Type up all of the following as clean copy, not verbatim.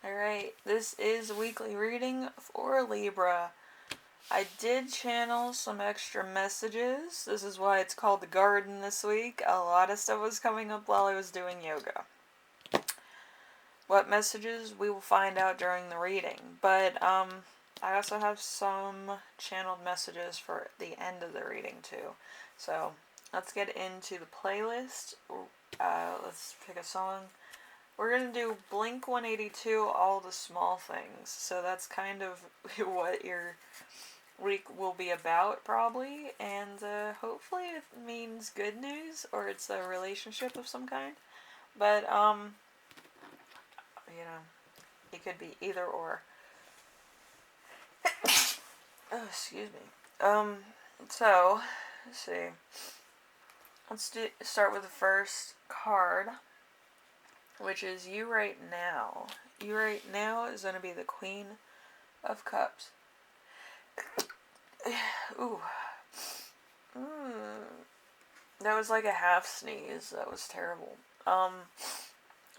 Alright, this is a weekly reading for Libra. I did channel some extra messages. This is why it's called the garden this week. A lot of stuff was coming up while I was doing yoga. What messages we will find out during the reading. But I also have some channeled messages for the end of the reading too. So let's get into the playlist. Let's pick a song. We're going to do Blink 182, All the Small Things. So that's kind of what your week will be about, probably. And hopefully it means good news, or it's a relationship of some kind. But, you know, it could be either or. Oh, excuse me. So, let's see. Let's start with the first card, which is You Right Now. You Right Now is going to be the Queen of Cups. Ooh. That was like a half sneeze. That was terrible.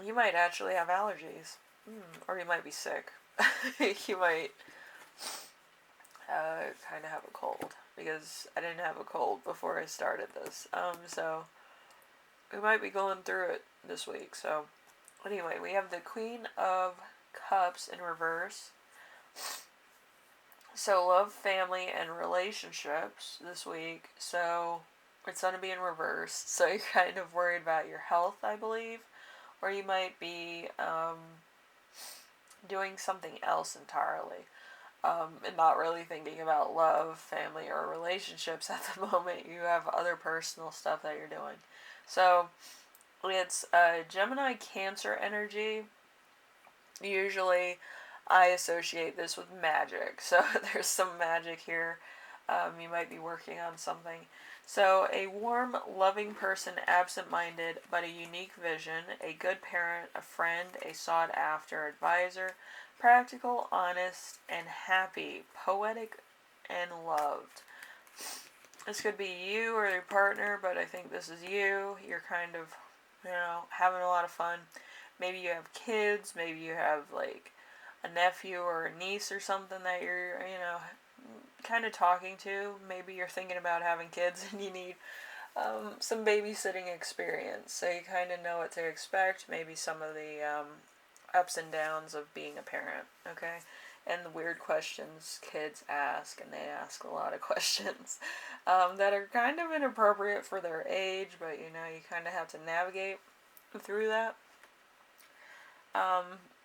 You might actually have allergies. Or you might be sick. You might kind of have a cold. Because I didn't have a cold before I started this. So we might be going through it this week. So anyway, we have the Queen of Cups in reverse. So love, family, and relationships this week. So it's going to be in reverse. So you're kind of worried about your health, I believe. Or you might be doing something else entirely. And not really thinking about love, family, or relationships at the moment. You have other personal stuff that you're doing. So it's Gemini Cancer energy. Usually I associate this with magic. So there's some magic here. You might be working on something. So a warm, loving person, absent-minded, but a unique vision, a good parent, a friend, a sought-after advisor, practical, honest, and happy, poetic, and loved. This could be you or your partner, but I think this is you. You're kind of, having a lot of fun. Maybe you have kids, maybe you have, like, a nephew or a niece or something that you're, kind of talking to. Maybe you're thinking about having kids and you need some babysitting experience. So you kind of know what to expect. Maybe some of the ups and downs of being a parent, okay? And the weird questions kids ask, and they ask a lot of questions that are kind of inappropriate for their age, but you kind of have to navigate through that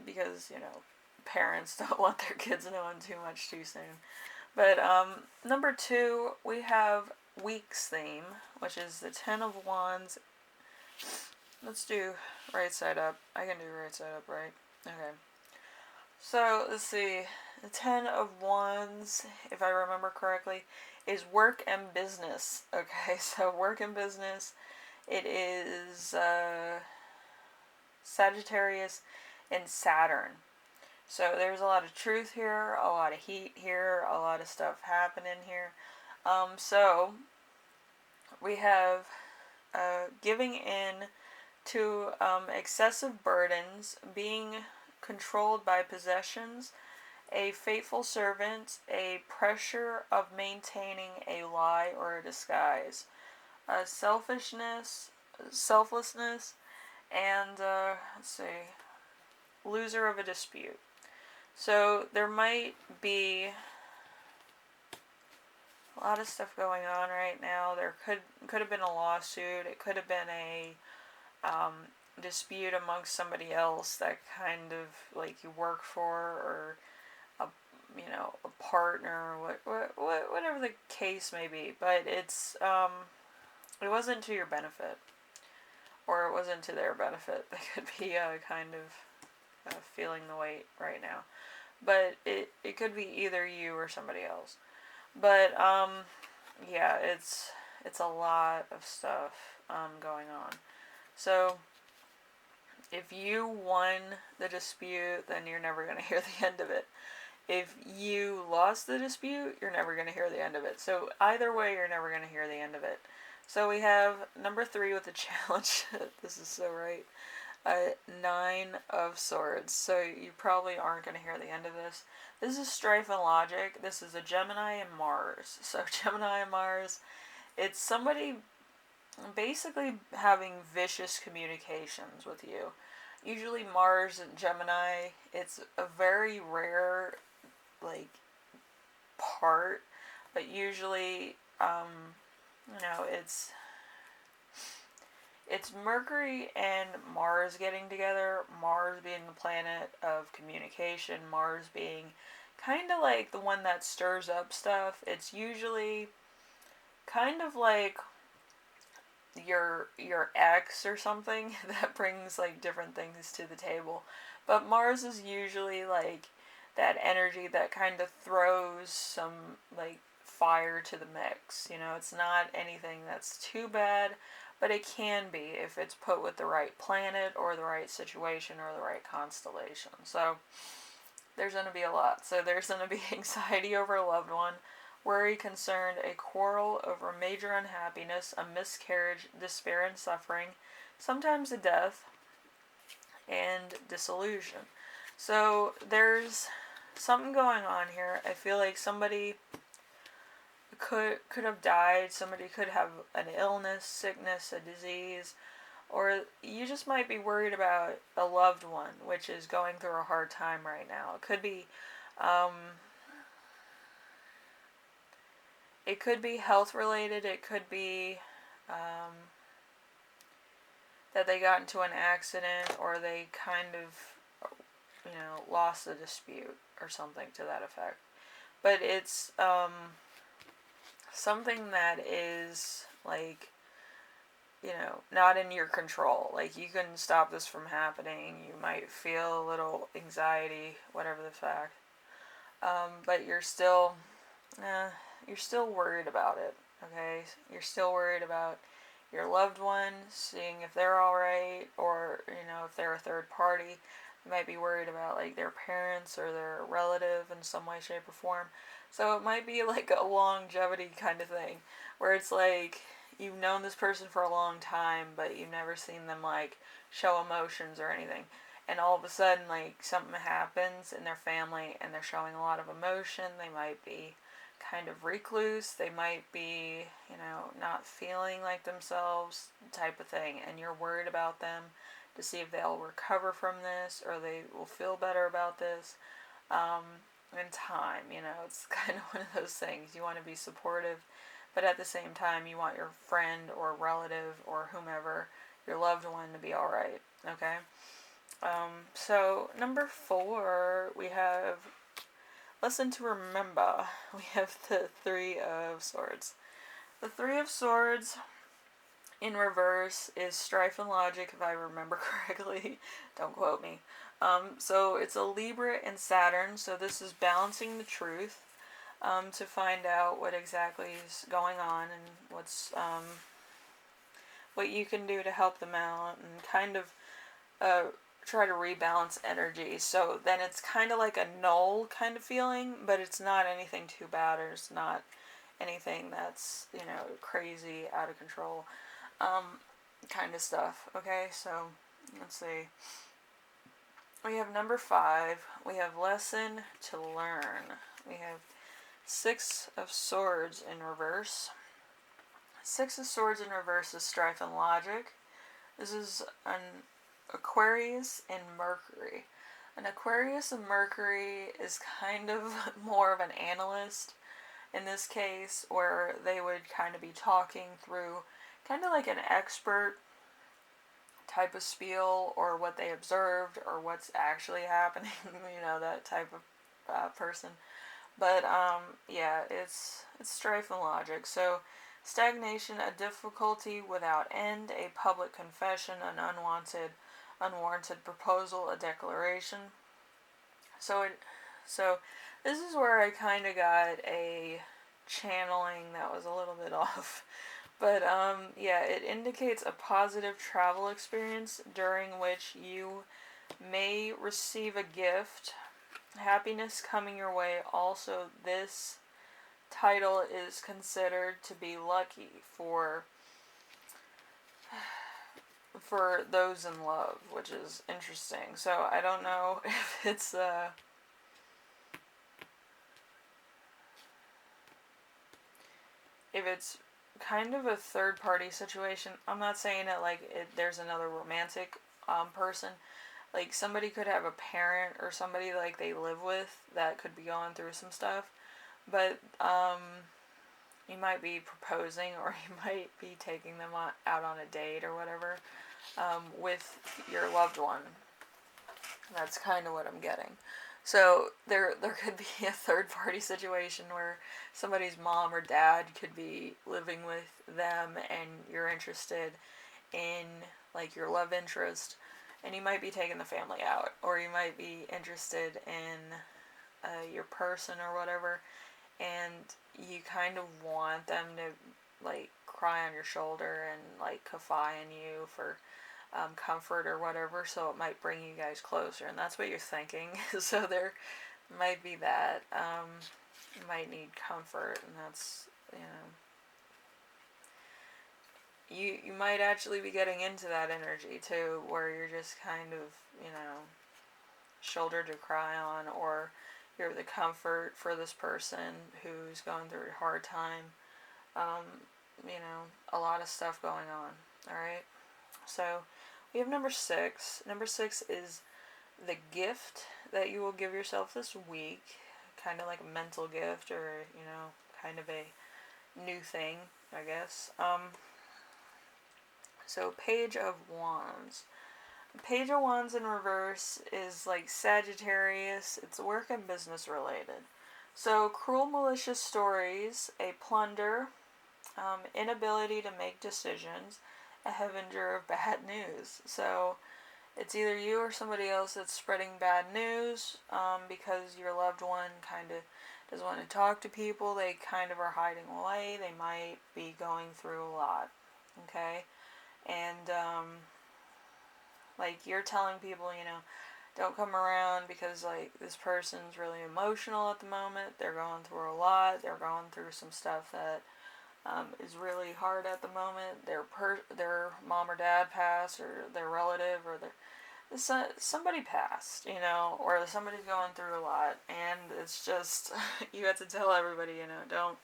because, parents don't want their kids knowing too much too soon. But number 2, we have week's theme, which is the 10 of Wands. Let's do right side up. I can do right side up, right? Okay. So, let's see. The 10 of Wands, if I remember correctly, is work and business. Okay, so work and business. It is Sagittarius and Saturn. So there's a lot of truth here, a lot of heat here, a lot of stuff happening here. So we have giving in to excessive burdens, being controlled by possessions, a faithful servant, a pressure of maintaining a lie or a disguise, selfishness, selflessness, and let's see, loser of a dispute. So there might be a lot of stuff going on right now. There could have been a lawsuit. It could have been a dispute amongst somebody else that kind of like you work for, or a partner, whatever the case may be. But it's it wasn't to your benefit, or it wasn't to their benefit. They could be kind of feeling the weight right now. But it could be either you or somebody else. But yeah, it's a lot of stuff going on. So if you won the dispute, then you're never going to hear the end of it. If you lost the dispute, you're never going to hear the end of it. So either way, you're never going to hear the end of it. So we have number 3 with the challenge. This is so right. a Nine of Swords. So you probably aren't going to hear the end of this. This is strife and logic. This is a Gemini and Mars. So Gemini and Mars, it's somebody basically having vicious communications with you. Usually Mars and Gemini, it's a very rare, like, part, but usually, it's Mercury and Mars getting together, Mars being the planet of communication, Mars being kind of like the one that stirs up stuff. It's usually kind of like your ex or something that brings like different things to the table. But Mars is usually like that energy that kind of throws some like fire to the mix. It's not anything that's too bad, but it can be if it's put with the right planet or the right situation or the right constellation. So there's going to be a lot. So there's going to be anxiety over a loved one, worry, concern, a quarrel over major unhappiness, a miscarriage, despair and suffering, sometimes a death, and disillusion. So there's something going on here. I feel like somebody could have died, somebody could have an illness, sickness, a disease, or you just might be worried about a loved one which is going through a hard time right now. It could be health related. It could be that they got into an accident or they kind of, lost a dispute or something to that effect. But it's something that is like, not in your control. Like, you can stop this from happening. You might feel a little anxiety, whatever the fact. But you're still worried about it, okay? You're still worried about your loved one, seeing if they're alright, or, if they're a third party. You might be worried about, like, their parents or their relative in some way, shape, or form. So it might be, like, a longevity kind of thing, where it's, like, you've known this person for a long time, but you've never seen them, like, show emotions or anything. And all of a sudden, like, something happens in their family and they're showing a lot of emotion. They might be kind of recluse. They might be, not feeling like themselves, type of thing. And you're worried about them to see if they'll recover from this or they will feel better about this. In time, it's kind of one of those things. You want to be supportive, but at the same time, you want your friend or relative or whomever, your loved one, to be alright, okay? So, number 4, we have lesson to remember. We have the Three of Swords. The Three of Swords in reverse is strife and logic, if I remember correctly. Don't quote me. So it's a Libra and Saturn, so this is balancing the truth, to find out what exactly is going on and what you can do to help them out and kind of try to rebalance energy. So then it's kind of like a null kind of feeling, but it's not anything too bad, or it's not anything that's, crazy, out of control, kind of stuff. Okay, so let's see. We have number 5. We have lesson to learn. We have Six of Swords in reverse. Six of Swords in reverse is strife and logic. This is an Aquarius and Mercury. An Aquarius and Mercury is kind of more of an analyst in this case, where they would kind of be talking through kind of like an expert type of spiel, or what they observed, or what's actually happening, that type of person. But, it's strife and logic. So, stagnation, a difficulty without end, a public confession, an unwarranted proposal, a declaration. So this is where I kind of got a channeling that was a little bit off. But, it indicates a positive travel experience during which you may receive a gift, happiness coming your way. Also, this title is considered to be lucky for for those in love, which is interesting. So I don't know if it's kind of a third party situation. I'm not saying that like there's another romantic person. Like somebody could have a parent or somebody like they live with that could be going through some stuff, but you might be proposing or you might be taking them out on a date or whatever with your loved one. That's kind of what I'm getting. So there could be a third party situation where somebody's mom or dad could be living with them and you're interested in like your love interest, and you might be taking the family out, or you might be interested in your person or whatever, and you kind of want them to like cry on your shoulder and like confide in you for comfort or whatever, so it might bring you guys closer, and that's what you're thinking. So there might be that. You might need comfort, and that's, you might actually be getting into that energy too, where you're just kind of, shoulder to cry on, or you're the comfort for this person who's going through a hard time. Um, a lot of stuff going on. Alright? So we have number 6. Number 6 is the gift that you will give yourself this week. Kind of like a mental gift, or, kind of a new thing, I guess. So Page of Wands. Page of Wands in reverse is like Sagittarius. It's work and business related. So cruel, malicious stories, a plunder, inability to make decisions, a harbinger of bad news. So it's either you or somebody else that's spreading bad news because your loved one kind of doesn't want to talk to people. They kind of are hiding away. They might be going through a lot. Okay? And like you're telling people, don't come around because like this person's really emotional at the moment. They're going through a lot. They're going through some stuff that is really hard at the moment. Their mom or dad passed, or their relative, or somebody passed, or somebody's going through a lot, and it's just you have to tell everybody, don't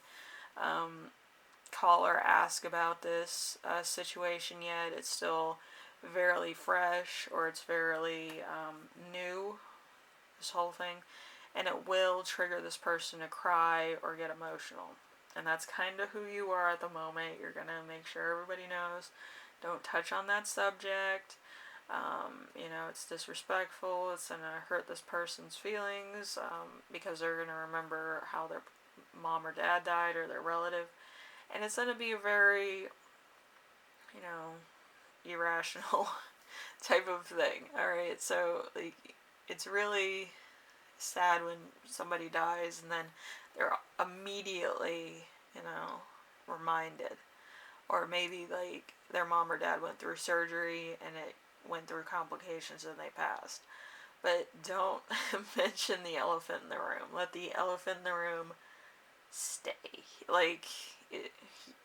call or ask about this situation yet. It's still very fresh, or it's very new, this whole thing, and it will trigger this person to cry or get emotional. And that's kind of who you are at the moment. You're going to make sure everybody knows. Don't touch on that subject. It's disrespectful. It's going to hurt this person's feelings because they're going to remember how their mom or dad died, or their relative. And it's going to be a very, irrational type of thing. Alright, so like, it's really sad when somebody dies and then they're immediately, reminded. Or maybe like their mom or dad went through surgery and it went through complications and they passed. But don't mention the elephant in the room. Let the elephant in the room stay. Like,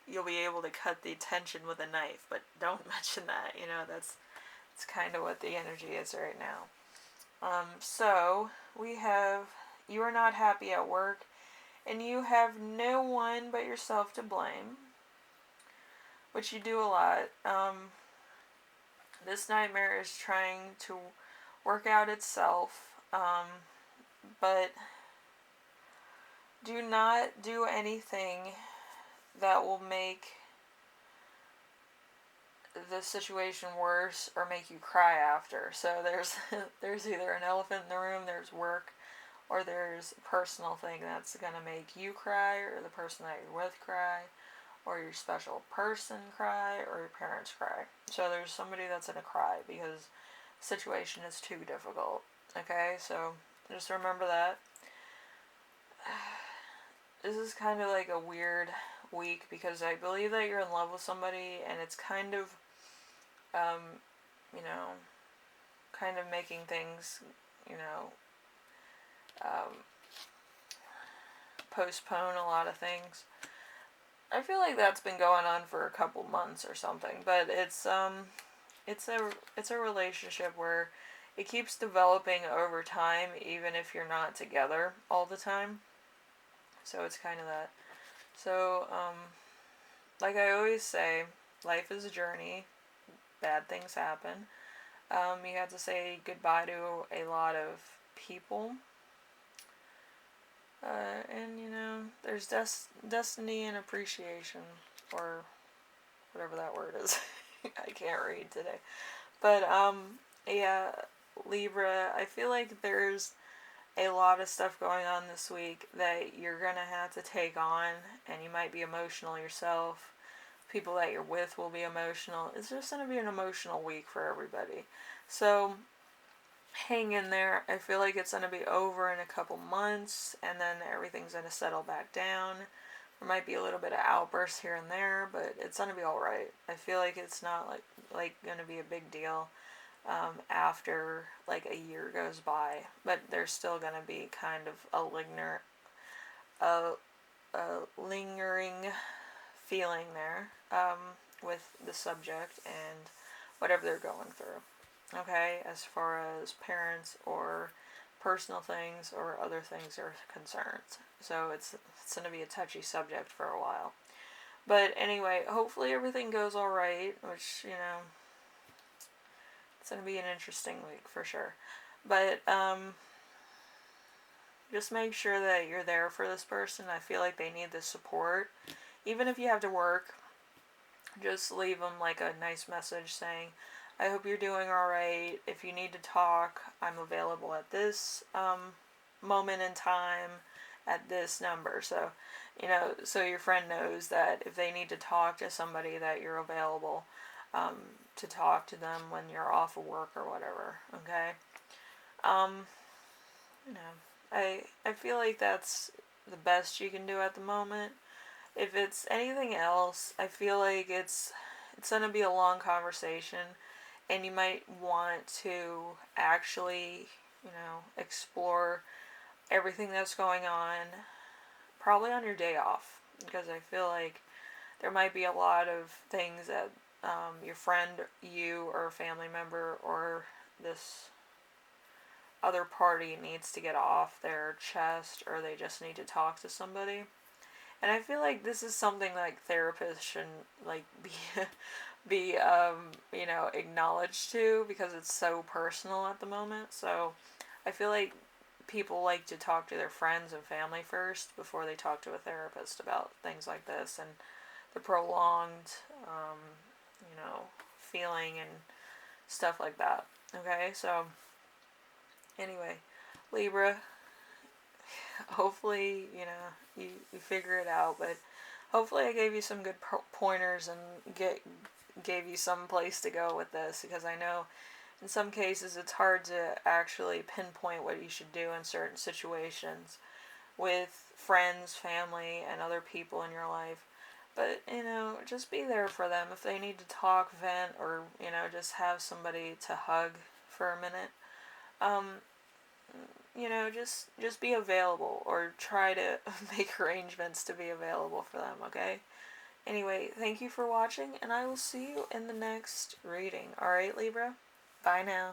you'll be able to cut the tension with a knife, but don't mention that. That's kind of what the energy is right now. So we have, you are not happy at work, and you have no one but yourself to blame, which you do a lot. This nightmare is trying to work out itself, but do not do anything that will make the situation worse or make you cry after. So there's either an elephant in the room, there's work, or there's a personal thing that's going to make you cry, or the person that you're with cry, or your special person cry, or your parents cry. So there's somebody that's going to cry because the situation is too difficult. Okay, so just remember that. This is kind of like a weird week because I believe that you're in love with somebody, and it's kind of, kind of making things, postpone a lot of things. I feel like that's been going on for a couple months or something, but it's it's a relationship where it keeps developing over time, even if you're not together all the time. So it's kind of that. So, like I always say, life is a journey. Bad things happen. You have to say goodbye to a lot of people. And, there's destiny and appreciation, or whatever that word is. I can't read today. But, yeah, Libra, I feel like there's a lot of stuff going on this week that you're going to have to take on, and you might be emotional yourself. People that you're with will be emotional. It's just going to be an emotional week for everybody. So hang in there. I feel like it's going to be over in a couple months, and then everything's going to settle back down. There might be a little bit of outbursts here and there, but it's going to be all right. I feel like it's not like going to be a big deal after like a year goes by, but there's still going to be kind of a lingering feeling there with the subject and whatever they're going through. Okay, as far as parents or personal things or other things are concerned. So it's going to be a touchy subject for a while. But anyway, hopefully everything goes all right, which, it's going to be an interesting week for sure. But just make sure that you're there for this person. I feel like they need the support. Even if you have to work, just leave them like a nice message saying, I hope you're doing alright. If you need to talk, I'm available at this moment in time at this number. So, so your friend knows that if they need to talk to somebody, that you're available to talk to them when you're off of work or whatever. Okay? I feel like that's the best you can do at the moment. If it's anything else, I feel like it's going to be a long conversation, and you might want to actually, explore everything that's going on probably on your day off, because I feel like there might be a lot of things that your friend, you, or a family member, or this other party needs to get off their chest, or they just need to talk to somebody. And I feel like this is something like therapists shouldn't be acknowledged to, because it's so personal at the moment. So I feel like people like to talk to their friends and family first before they talk to a therapist about things like this and the prolonged feeling and stuff like that. Okay, so anyway, Libra, hopefully you figure it out, but hopefully I gave you some good pointers and gave you some place to go with this, because I know in some cases it's hard to actually pinpoint what you should do in certain situations with friends, family, and other people in your life. But, just be there for them if they need to talk, vent, or, just have somebody to hug for a minute. Just be available, or try to make arrangements to be available for them, okay? Anyway, thank you for watching, and I will see you in the next reading. Alright, Libra? Bye now.